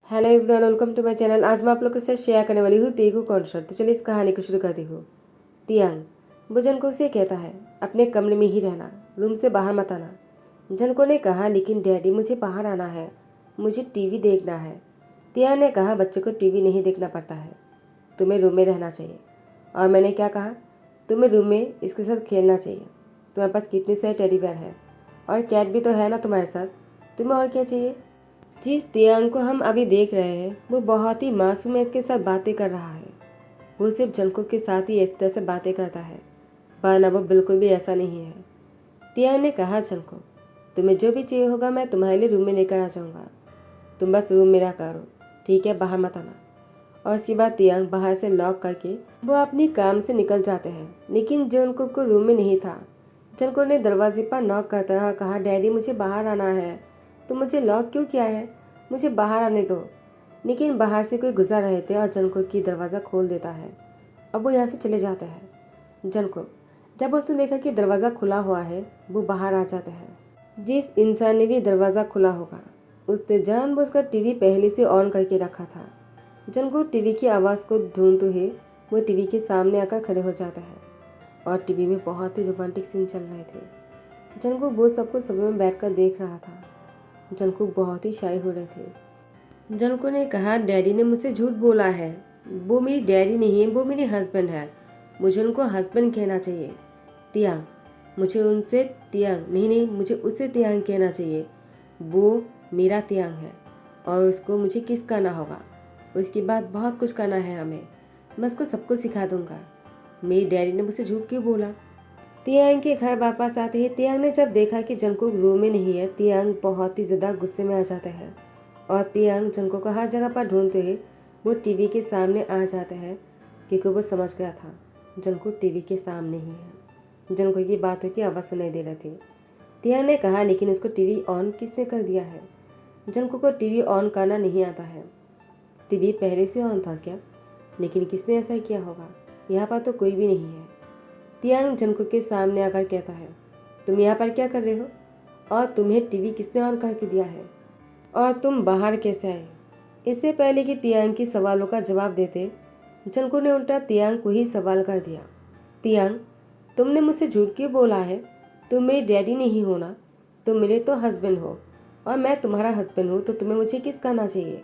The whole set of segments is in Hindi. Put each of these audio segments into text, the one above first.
Hello everyone, welcome to my channel. आज मैं आप लोग के साथ शेयर करने वाली हूँ तेगु कॉन्सर्ट। तो चलिए इस कहानी को शुरू करती हूँ। तियांग वो जनको से कहता है, अपने कमरे में ही रहना, रूम से बाहर मत आना। जनको ने कहा, लेकिन डैडी मुझे बाहर आना है, मुझे टीवी देखना है। तियांग ने कहा, बच्चे को टीवी नहीं देखना पड़ता है, तुम्हें रूम में रहना चाहिए। और मैंने क्या कहा, तुम्हें रूम में इसके साथ खेलना चाहिए। तुम्हारे पास कितने सारे टेडी बेयर है और कैट भी तो है ना तुम्हारे साथ, तुम्हें और क्या चाहिए। जिस तियांग को हम अभी देख रहे हैं वो बहुत ही मासूमियत के साथ बातें कर रहा है। वो सिर्फ जनको के साथ ही इस तरह से बातें करता है, वरना वो बिल्कुल भी ऐसा नहीं है। तियांग ने कहा, जनको तुम्हें जो भी चाहिए होगा मैं तुम्हारे लिए रूम में लेकर आ जाऊँगा, तुम बस रूम मेरा करो, ठीक है, बाहर मत आना। और उसके बाद तियांग बाहर से लॉक करके वो अपनी काम से निकल जाते हैं। लेकिन जनको को रूम में नहीं था। जनको ने दरवाजे पर नॉक करते रहा, कहा, डैडी मुझे बाहर आना है, तो मुझे लॉक क्यों किया है, मुझे बाहर आने दो। लेकिन बाहर से कोई गुजर रहे थे और जनको की दरवाज़ा खोल देता है। अब वो यहाँ से चले जाते हैं। जनको जब उसने देखा कि दरवाज़ा खुला हुआ है वो बाहर आ जाते हैं। जिस इंसान ने भी दरवाज़ा खुला होगा उसने जानबूझकर टीवी पहले से ऑन करके रखा था। जनको टीवी की आवाज़ को ढूंढते हुए वो टीवी के सामने आकर खड़े हो जाता है और टीवी में बहुत ही रोमांटिक सीन चल रहे थे। जनको वो सबको सभी में बैठकर देख रहा था। जनको बहुत ही शाय हो रहे थे। जनको ने कहा, डैडी ने मुझसे झूठ बोला है, वो मेरी डैडी नहीं है, वो मेरे हस्बैंड है, मुझे उनको हस्बैंड कहना चाहिए। तियांग मुझे उनसे तियांग नहीं नहीं मुझे उससे तियांग कहना चाहिए, वो मेरा तियांग है और उसको मुझे किस करना होगा। उसके बाद बहुत कुछ करना है हमें, मैं उसको सबको सिखा दूंगा। मेरी डैडी ने मुझसे झूठ क्यों बोला। तियांग के घर वापस आते ही तियांग ने जब देखा कि जंकुक रूम में नहीं है, तियांग बहुत ही ज़्यादा गुस्से में आ जाता है और तियांग जंकुक को हर जगह पर ढूंढते हुए वो टीवी के सामने आ जाते हैं, क्योंकि वो समझ गया था जंकुक टीवी के सामने ही है। जंकुक की बातों की आवाज़ सुनाई दे रही थी। तियांग ने कहा, लेकिन उसको टीवी ऑन किसने कर दिया है। जंकुक को टीवी ऑन करना नहीं आता है। टीवी पहले से ऑन था क्या, लेकिन किसने ऐसा किया होगा, यहाँ पर तो कोई भी नहीं है। तियांग जंकुक के सामने आकर कहता है, तुम यहाँ पर क्या कर रहे हो और तुम्हें टीवी किसने ऑन करके दिया है और तुम बाहर कैसे आए। इससे पहले कि तियांग की सवालों का जवाब देते, जंकुक ने उल्टा तियांग को ही सवाल कर दिया। तियांग तुमने मुझसे झूठ क्यों बोला है, तुम मेरे डैडी नहीं हो ना, तुम मेरे तो हस्बैंड हो और मैं तुम्हारा हस्बैंड हूँ, तो तुम्हें मुझे किस करना चाहिए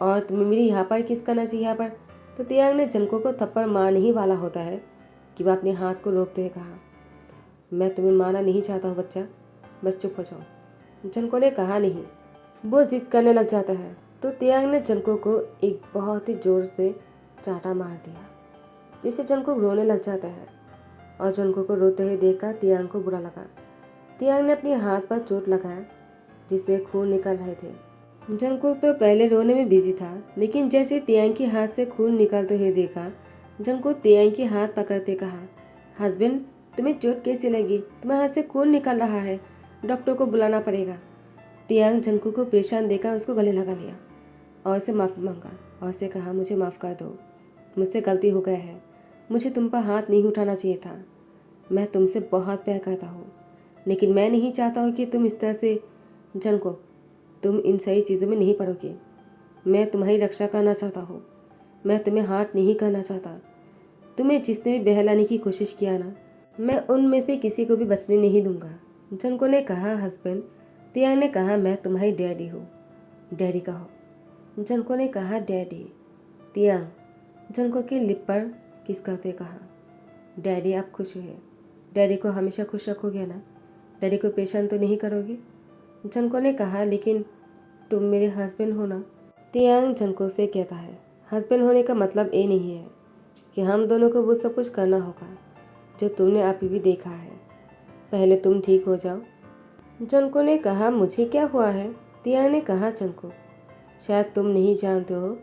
और तुम्हें मेरी यहाँ पर किस करना चाहिए यहाँ पर। तो तियांग ने जंकुक को थप्पड़ मारने ही वाला होता है कि वह अपने हाथ को रोकते हुए कहा, मैं तुम्हें मारना नहीं चाहता हूँ बच्चा, बस चुप हो जाओ। जंको ने कहा, नहीं। वो जिद करने लग जाता है तो तियांग ने जंको को एक बहुत ही जोर से चाटा मार दिया, जिससे जंको रोने लग जाता है और जंको को रोते हुए देखकर तियांग को बुरा लगा। तियांग ने अपने हाथ पर चोट लगाया जिससे खून निकल रहे थे। जंकुक तो पहले रोने में बिजी था, लेकिन जैसे तियांग के हाथ से खून निकलते हुए देखा, जंकुक तियांग के हाथ पकड़ते कहा, हस्बैंड तुम्हें चोट कैसे लगी, तुम्हारे हाथ से खून निकल रहा है, डॉक्टर को बुलाना पड़ेगा। तियांग जंकुक को परेशान देखकर उसको गले लगा लिया और उससे माफ़ी मांगा और उससे कहा, मुझे माफ़ कर दो, मुझसे गलती हो गया है, मुझे तुम पर हाथ नहीं उठाना चाहिए था, मैं तुमसे बहुत प्यार करता हूँ, लेकिन मैं नहीं चाहता हूँ कि तुम इस तरह से। जंकुक तुम इन सही चीज़ों में नहीं पड़ोगे, मैं तुम्हारी रक्षा करना चाहता हूँ, मैं तुम्हें हार्ट नहीं करना चाहता। तुम्हें जिसने भी बहलाने की कोशिश किया ना, मैं उनमें से किसी को भी बचने नहीं दूंगा। जंको ने कहा, हस्बैंड। तियांग ने कहा, मैं तुम्हारी डैडी हूँ, डैडी कहो। जंको ने कहा, डैडी। तियांग जंको की लिप पर किस करते कहा, डैडी आप खुश हुए, डैडी को हमेशा खुश रखोगे ना, डैडी को परेशान तो नहीं करोगे। जंको ने कहा, लेकिन तुम मेरे हस्बैंड हो ना। तियांग जंको से कहता है, हस्बैंड होने का मतलब ये नहीं है कि हम दोनों को वो सब कुछ करना होगा जो तुमने अभी भी देखा है, पहले तुम ठीक हो जाओ। जंको ने कहा, मुझे क्या हुआ है। तियांग ने कहा, जंको शायद तुम नहीं जानते हो,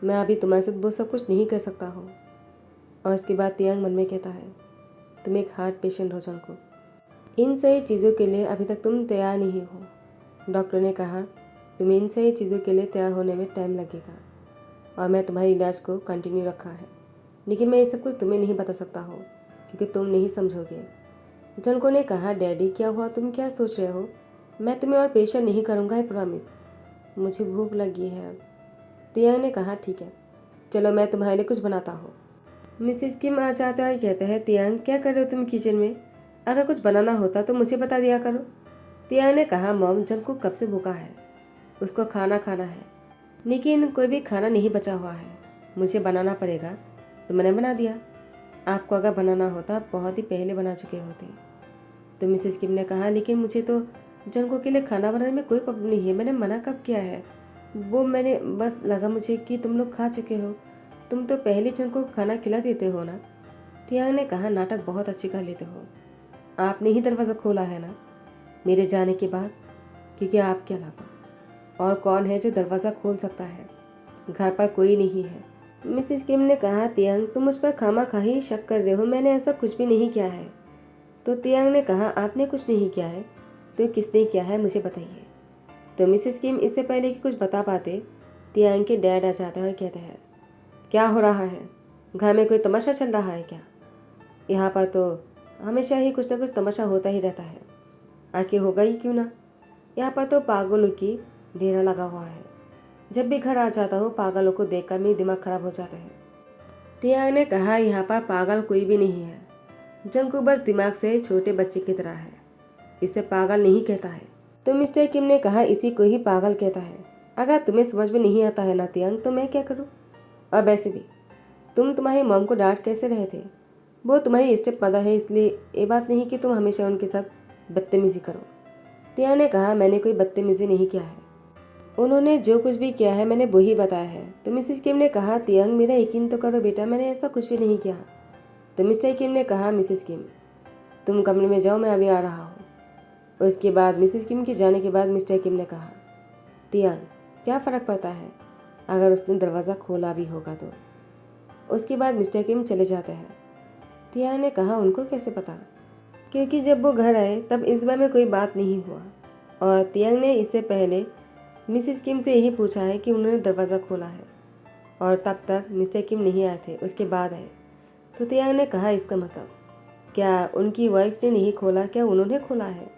मैं अभी तुम्हारे साथ वो सब कुछ नहीं कर सकता हूँ। और इसके बाद तियांग मन में कहता है, तुम एक हार्ट पेशेंट हो जंको, इन सही चीज़ों के लिए अभी तक तुम तैयार नहीं हो। डॉक्टर ने कहा, तुम्हें इन सही चीज़ों के लिए तैयार होने में टाइम लगेगा और मैं तुम्हारे इलाज को कंटिन्यू रखा है, लेकिन मैं ये सब कुछ तुम्हें नहीं बता सकता हूँ क्योंकि तुम नहीं समझोगे। जंको ने कहा, डैडी क्या हुआ, तुम क्या सोच रहे हो, मैं तुम्हें और परेशान नहीं करूँगा, आई प्रॉमिस। मुझे भूख लगी है, तियांग ने कहा ठीक है, चलो मैं तुम्हारे लिए कुछ बनाता हूँ। मिसेस किम आ जाता है और कहता है तियांग क्या कर रहे हो तुम किचन में, अगर कुछ बनाना होता तो मुझे बता दिया करो। तियांग ने कहा मॉम जंगकुक कब से भूखा है, उसको खाना खाना है, लेकिन कोई भी खाना नहीं बचा हुआ है, मुझे बनाना पड़ेगा तो मैंने बना दिया। आपको अगर बनाना होता बहुत ही पहले बना चुके होते। तो मिसेस किम ने कहा लेकिन मुझे तो जंगकुक के लिए खाना बनाने में कोई प्रॉब्लम नहीं है, मैंने मना कब किया है, वो मैंने बस लगा मुझे कि तुम लोग खा चुके हो, तुम तो पहले जंगकुक को खाना खिला देते हो ना। तियांग ने कहा नाटक बहुत अच्छी कर लेते हो, आपने ही दरवाज़ा खोला है ना मेरे जाने के बाद, क्योंकि आपके अलावा और कौन है जो दरवाज़ा खोल सकता है, घर पर कोई नहीं है। मिसेस किम ने कहा तियांग तुम मुझ पर खामा ही शक कर रहे हो, मैंने ऐसा कुछ भी नहीं किया है। तो तियांग ने कहा आपने कुछ नहीं किया है तो किसने किया है मुझे बताइए। तो मिसेस किम इससे पहले कि कुछ बता पाते तियांग के डैड आ जाते हैं और कहते हैं क्या हो रहा है, घर में कोई तमाशा चल रहा है क्या, यहाँ पर तो हमेशा ही कुछ ना कुछ तमाशा होता ही रहता है, आके होगा ही क्यों ना, यहाँ पर तो पागलों की ढेरा लगा हुआ है, जब भी घर आ जाता हूँ पागलों को देखकर मेरी दिमाग खराब हो जाता है। तियांग ने कहा यहाँ पर पागल कोई भी नहीं है, जंगकुक बस दिमाग से छोटे बच्चे की तरह है, इसे पागल नहीं कहता है। तो मिस्टर किम ने कहा इसी को ही पागल कहता है, अगर तुम्हें समझ में नहीं आता है ना तियांग तो मैं क्या करूँ, और वैसे भी तुम तुम्हारी मॉम को डांट कैसे रहे थे, वो तुम्हारी स्टेप मदर है, इसलिए ये बात नहीं कि तुम हमेशा उनके साथ बदतमीजी करो। तियांग ने कहा मैंने कोई बदतमीजी नहीं किया है, उन्होंने जो कुछ भी किया है मैंने वही बताया है। तो मिसेस किम ने कहा तियांग मेरा यकीन तो करो बेटा, मैंने ऐसा कुछ भी नहीं किया। तो मिस्टर किम ने कहा मिसेस किम तुम कमरे में जाओ, मैं अभी आ रहा हूँ। उसके बाद मिसेस किम के जाने के बाद मिस्टर किम ने कहा तियांग क्या फ़र्क पड़ता है अगर उसने दरवाज़ा खोला भी होगा तो। उसके बाद मिस्टर किम चले जाते हैं। तियांग ने कहा उनको कैसे पता, क्योंकि जब वो घर आए तब इस बारे में कोई बात नहीं हुआ, और तियांग ने इससे पहले मिसेस किम से यही पूछा है कि उन्होंने दरवाज़ा खोला है, और तब तक मिस्टर किम नहीं आए थे, उसके बाद आए। तो तियांग ने कहा इसका मतलब क्या उनकी वाइफ ने नहीं खोला, क्या उन्होंने खोला है,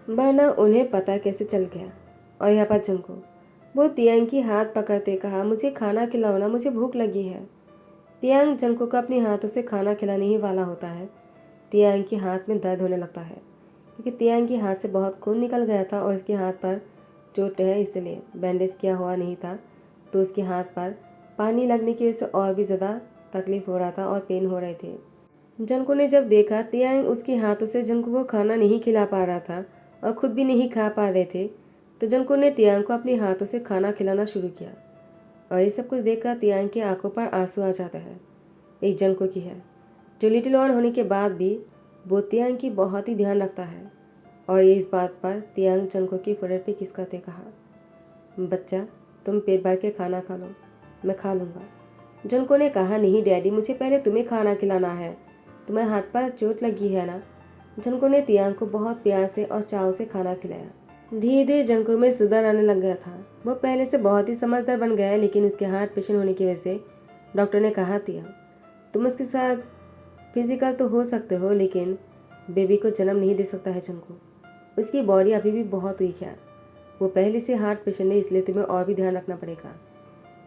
वरना उन्हें पता कैसे चल गया। और यहाँ पर जंगकुक वो तियांग की हाथ पकड़ते कहा मुझे खाना खिलाओ ना, मुझे भूख लगी है। तियांग जंगकुक को अपने हाथों से खाना खिलाने ही वाला होता है। तियांग के हाथ में दर्द होने लगता है क्योंकि तियांग के हाथ से बहुत खून निकल गया था और उसके हाथ पर चोट है, इसलिए बैंडेज किया हुआ नहीं था, तो उसके हाथ पर पानी लगने की वजह से और भी ज़्यादा तकलीफ हो रहा था और पेन हो रहे थे। जंगकुक ने जब देखा तियांग उसके हाथों से जंगकुक को खाना नहीं खिला पा रहा था और खुद भी नहीं खा पा रहे थे, तो जंगकुक ने तियांग को अपने हाथों से खाना खिलाना शुरू किया। और ये सब कुछ देखकर तियांग की आंखों पर आंसू आ जाता है। एक जंगकुक की है जो लिटिल वन होने के बाद भी वो तियांग की बहुत ही ध्यान रखता है, और ये इस बात पर तियांग जंगकुक की फोrehead पे किस करते कहा बच्चा तुम पेट भर के खाना खा लो, मैं खा लूँगा। जंगकुक ने कहा नहीं डैडी, मुझे पहले तुम्हें खाना खिलाना है, तुम्हें हाथ पर चोट लगी है ना। जंगकुक ने तियांग को बहुत प्यार से और चाव से खाना खिलाया। धीरे धीरे जंगकुक में सुधार आने लग गया था, वो पहले से बहुत ही समझदार बन गया है, लेकिन उसके हार्ट पेशेंट होने की वजह से डॉक्टर ने कहा तियांग तुम उसके साथ फिजिकल तो हो सकते हो लेकिन बेबी को जन्म नहीं दे सकता है जंगकुक, उसकी बॉडी अभी भी बहुत वीक है, वो पहले से हार्ट पेशेंट है, इसलिए तुम्हें और भी ध्यान रखना पड़ेगा,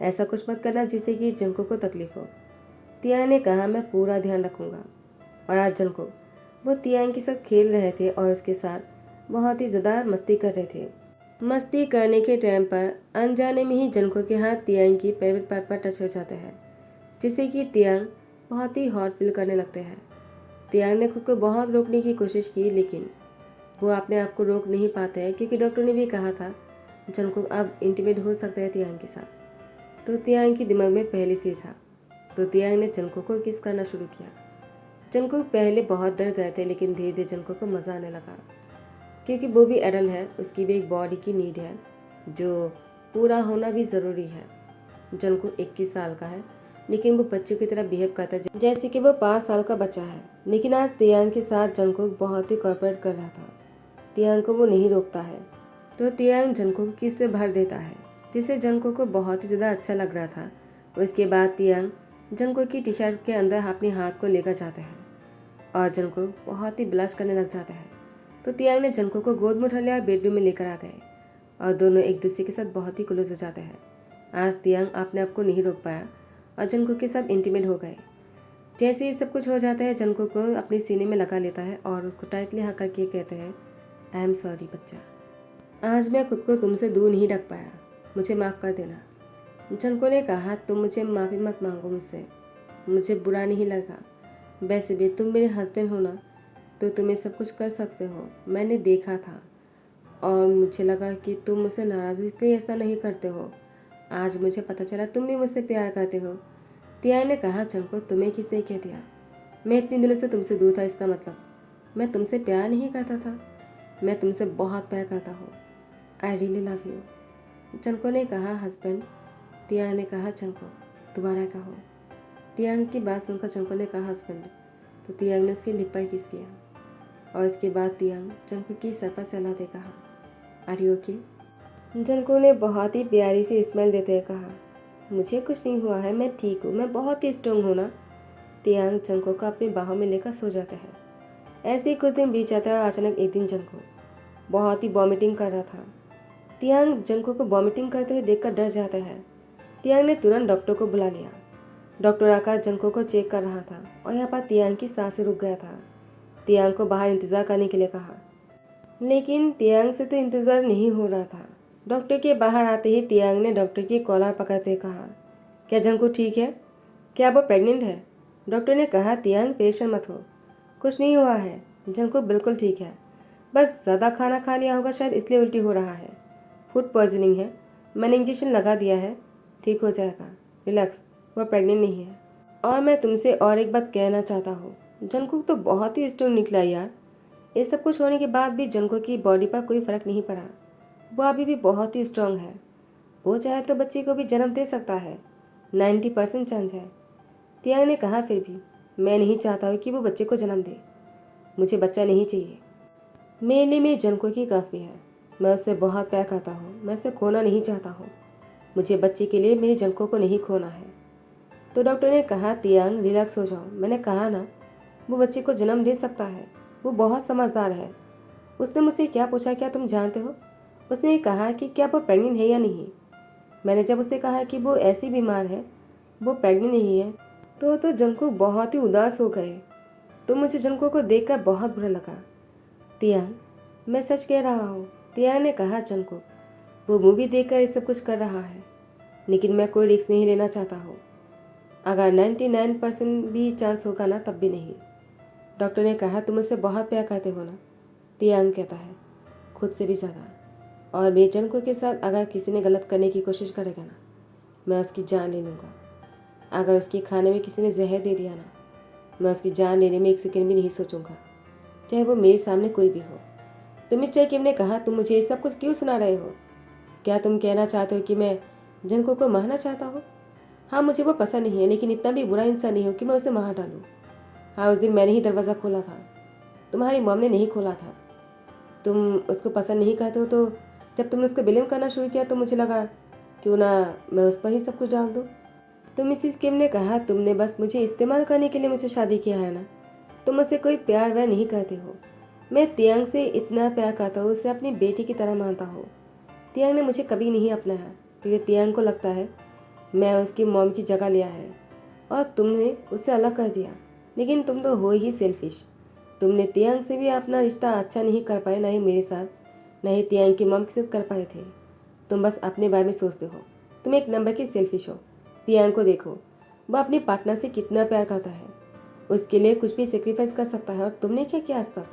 ऐसा कुछ मत करना जिससे कि जंगकुक को तकलीफ हो। तियांग ने कहा मैं पूरा ध्यान रखूँगा। और आज जंगकुक वो तियांग के साथ खेल रहे थे और उसके साथ बहुत ही ज़्यादा मस्ती कर रहे थे। मस्ती करने के टाइम पर अनजाने में ही जंगकुक के हाथ तियांग की प्राइवेट पार्ट पर टच हो जाते हैं, जिससे कि तियांग बहुत ही हॉट फील करने लगते हैं। तियांग ने खुद को बहुत रोकने की कोशिश की, लेकिन वो अपने आप को रोक नहीं पाते हैं, क्योंकि डॉक्टर ने भी कहा था जंगकुक अब इंटीमेट हो सकता है तियांग के साथ। तो तियांग के दिमाग में पहले से था, तो तियांग ने जंगकुक को किस करना शुरू किया। जंगकुक पहले बहुत डर गए थे, लेकिन धीरे धीरे जंगकुक को मज़ा आने लगा, क्योंकि वो भी एडल्ट है, उसकी भी एक बॉडी की नीड है जो पूरा होना भी ज़रूरी है। जंगकुक 21 साल का है, लेकिन वो बच्चों की तरह बिहेव करता है जैसे कि वो 5 साल का बच्चा है। लेकिन आज तियांग के साथ जंगकुक बहुत ही कॉर्पोरेट कर रहा था, तियांग को वो नहीं रोकता है, तो तियांग जंगकुक को किस से भर देता है, जिससे जंगकुक को बहुत ही ज़्यादा अच्छा लग रहा था। उसके बाद तियांग जंगकुक की टी शर्ट के अंदर अपने हाथ को लेकर जाता है और जंगकुक बहुत ही ब्लश करने लग जाता है। तो तियांग ने जंगकुक को गोद में उठा लिया और बेडरूम में लेकर आ गए, और दोनों एक दूसरे के साथ बहुत ही क्लोज हो जाते हैं। आज तियांग अपने आप को नहीं रोक पाया और जंगकुक के साथ इंटीमेट हो गए। जैसे ही सब कुछ हो जाता है, जंगकुक को अपने सीने में लगा लेता है और उसको टाइटली हक करके कहते हैं, आई एम सॉरी बच्चा, आज मैं खुद को तुमसे दूर नहीं रख पाया, मुझे माफ़ कर देना। जंगकुक ने कहा, तुम मुझे माफ़ी मत मांगो मुझसे, मुझे बुरा नहीं लगा। वैसे भी तुम मेरे हस्बैंड हो ना, तो तुम्हें सब कुछ कर सकते हो। मैंने देखा था और मुझे लगा कि तुम मुझसे नाराज़ हो, इसलिए ऐसा नहीं करते हो। आज मुझे पता चला तुम भी मुझसे प्यार करते हो। तियांग ने कहा, जंगकुक तुम्हें किसने कह दिया? मैं इतने दिनों से तुमसे दूर था, इसका मतलब मैं तुमसे प्यार नहीं करता था? मैं तुमसे बहुत प्यार करता हूँ। I really love you. Jungkook ने कहा, हस्बैंड। तियांग ने कहा, जंगकुक दोबारा कहो। तियांग की बात सुनकर जंगकुक ने कहा, हस्बैंड। तो तियांग ने उसकी लिप पर किस किया और इसके बाद तियांग जंगकुक की सर पर सहलाते कहा, आर यू ओके? जंगकुक ने बहुत ही प्यारी सी स्माइल देते हुए कहा, मुझे कुछ नहीं हुआ है, मैं ठीक हूँ, मैं बहुत ही स्ट्रांग हूँ ना। तियांग जंगकुक को अपनी बाहों में लेकर सो जाता है। ऐसे ही कुछ दिन बीत जाता है और अचानक एक दिन जंगकुक बहुत ही वॉमिटिंग कर रहा था। तियांग जंगकुक को वॉमिटिंग करते हुए देखकर डर जाता है। तियांग ने तुरंत डॉक्टर को बुला लिया। डॉक्टर आकर जंगकुक को चेक कर रहा था और यहाँ पर तियांग की सांसें रुक गया था। तियांग को बाहर इंतजार करने के लिए कहा, लेकिन तियांग से तो इंतजार नहीं हो रहा था। डॉक्टर के बाहर आते ही तियांग ने डॉक्टर की कॉलर पकड़ते कहा, क्या जंगकुक ठीक है? क्या वो प्रेग्नेंट है? डॉक्टर ने कहा, तियांग परेशान मत हो, कुछ नहीं हुआ है, जंगकुक बिल्कुल ठीक है, बस ज़्यादा खाना खा लिया होगा शायद, इसलिए उल्टी हो रहा है। फूड पॉइजनिंग है, मैंने इंजेक्शन लगा दिया है, ठीक हो जाएगा, रिलैक्स, वह प्रेग्नेंट नहीं है। और मैं तुमसे और एक बात कहना चाहता हूँ, जंगकुक तो बहुत ही स्ट्रांग निकला यार। ये सब कुछ होने के बाद भी जंगकुक की बॉडी पर कोई फर्क नहीं पड़ा। वो अभी भी बहुत ही स्ट्रांग है। वो चाहे तो बच्चे को भी जन्म दे सकता है, 90% चांस है। तियांग ने कहा, फिर भी मैं नहीं चाहता हूँ कि वो बच्चे को जन्म दे। मुझे बच्चा नहीं चाहिए। मेरे लिए मेरी जंगकुक की काफ़ी है। मैं उससे बहुत प्यार करता हूँ, मैं उसे खोना नहीं चाहता हूँ। मुझे बच्चे के लिए मेरी जंगकुक को नहीं खोना है। तो डॉक्टर ने कहा, तियांग रिलैक्स हो जाओ, मैंने कहा ना, वो बच्चे को जन्म दे सकता है, वो बहुत समझदार है। उसने मुझसे क्या पूछा, क्या तुम जानते हो? उसने ये कहा कि क्या वो प्रेग्नेंट है या नहीं। मैंने जब उससे कहा कि वो ऐसी बीमार है, वो प्रेग्नेंट नहीं है, तो जंगकुक बहुत ही उदास हो गए। तो मुझे जंगकुक को देखकर बहुत बुरा लगा। तियांग, मैं सच कह रहा हूँ, तियांग ने कहा, जंगकुक वो मूवी देखकर ये सब कुछ कर रहा है, लेकिन मैं कोई रिस्क नहीं लेना चाहता हूँ। अगर 99% भी चांस होगा ना, तब भी नहीं। डॉक्टर ने कहा, तुम मुझसे बहुत प्यार करते हो ना? तियांग कहता है, खुद से भी ज़्यादा। और मेरे जंगकुक के साथ अगर किसी ने गलत करने की कोशिश करेगा ना, मैं उसकी जान ले लूँगा। अगर उसके खाने में किसी ने जहर दे दिया ना, मैं उसकी जान लेने में एक सेकंड भी नहीं सोचूंगा, चाहे वो मेरे सामने कोई भी हो। तो मिस्टर किम ने कहा, तुम मुझे ये सब कुछ क्यों सुना रहे हो? क्या तुम कहना चाहते हो कि मैं जंगकुक को मारना चाहता हूँ? हाँ, मुझे वो पसंद नहीं है, लेकिन इतना भी बुरा इंसान नहीं हो कि मैं उसे मार डालूँ। हाँ, उस दिन मैंने ही दरवाज़ा खोला था, तुम्हारी मॉम ने नहीं खोला था। तुम उसको पसंद नहीं करते हो, तो जब तुमने उसको ब्लेम करना शुरू किया तो मुझे लगा क्यों ना मैं उस पर ही सब कुछ डाल दूँ। तो मिसिस किम ने कहा, तुमने बस मुझे इस्तेमाल करने के लिए मुझसे शादी किया है ना, तुम मुझसे कोई प्यार व्यार नहीं करते हो। मैं तियांग से इतना प्यार करता हूँ, उसे अपनी बेटी की तरह मानता हूँ। तियांग ने मुझे कभी नहीं अपनाया, क्योंकि तियांग को लगता है मैं उसकी मॉम की जगह लिया है और तुमने उससे अलग कर दिया। लेकिन तुम तो हो ही सेल्फिश। तुमने तियांग से भी अपना रिश्ता अच्छा नहीं कर पाए, ना ही मेरे साथ, ना ही तियांग की मॉम के साथ कर पाए थे। तुम बस अपने बारे में सोचते हो, तुम एक नंबर की सेल्फिश हो। तियांग को देखो, वह अपनी पार्टनर से कितना प्यार करता है, उसके लिए कुछ भी सेक्रीफाइस कर सकता है, और तुमने क्या किया आज तक?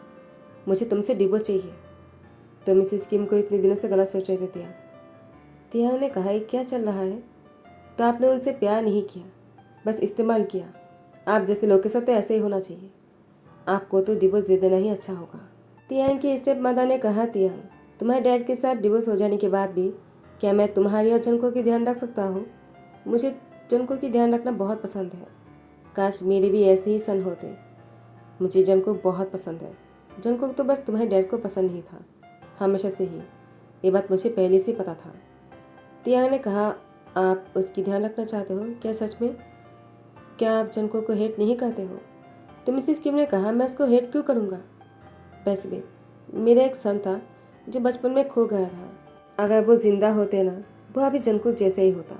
मुझे तुमसे डिवोर्स चाहिए। तो मिसिस किम को इतने दिनों से गलत सोच रहे थे तियांग। तियांग ने कहा, क्या चल रहा है? तो आपने उनसे प्यार नहीं किया, बस इस्तेमाल किया। आप जैसे लोग के साथ तो ऐसे ही होना चाहिए। आपको तो डिवोर्स दे देना ही अच्छा होगा। तियांग की स्टेप मदर ने कहा, तियांग तुम्हारे डैड के साथ डिवोर्स हो जाने के बाद भी क्या मैं तुम्हारी और जंगकुक की ध्यान रख सकता हूँ? मुझे जंगकुक की ध्यान रखना बहुत पसंद है। काश मेरे भी ऐसे ही सन होते। मुझे जंगकुक बहुत पसंद है। जंगकुक तो बस तुम्हारे डैड को पसंद नहीं था, हमेशा से ही। ये बात मुझे पहले से पता था। तियांग ने कहा, आप उसकी ध्यान रखना चाहते हो क्या सच में? क्या आप जंगकुक को हेट नहीं करते हो? तो मिसिस किम ने कहा, मैं उसको हेट क्यों करूँगा? वैसे भी मेरा एक सन था जो बचपन में खो गया था। अगर वो जिंदा होते ना, वो अभी जंगकुक जैसे ही होता।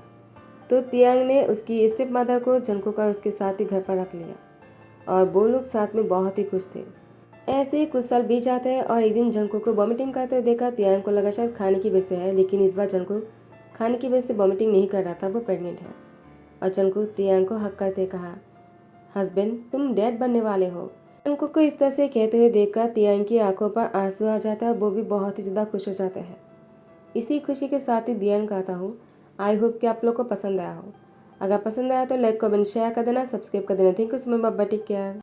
तो तियांग ने उसकी स्टेप मदर को जंगकुक का उसके साथ ही घर पर रख लिया और वो लोग साथ में बहुत ही खुश थे। ऐसे ही कुछ साल बीत जाते हैं और एक दिन जंगकुक को वॉमिटिंग करते हुए देखा। तियांग को लगा शायद खाने की वजह से है, लेकिन इस बार जंगकुक खाने की वजह से वॉमिटिंग नहीं कर रहा था, वो प्रेग्नेंट है। और जंगकुक तियांग को हक करते कहा, हस्बैंड तुम डैड बनने वाले हो। जंगकुक को इस तरह से कहते हुए देखकर तियांग की आंखों पर आंसू आ जाता है, वो भी बहुत ही ज़्यादा खुश हो जाते हैं। इसी खुशी के साथ ही दी एंड कहता हूँ। आई होप कि आप लोग को पसंद आया हो। अगर पसंद आया तो लाइक कमेंट शेयर कर देना, सब्सक्राइब कर देना। Thank you so much, bye, take care.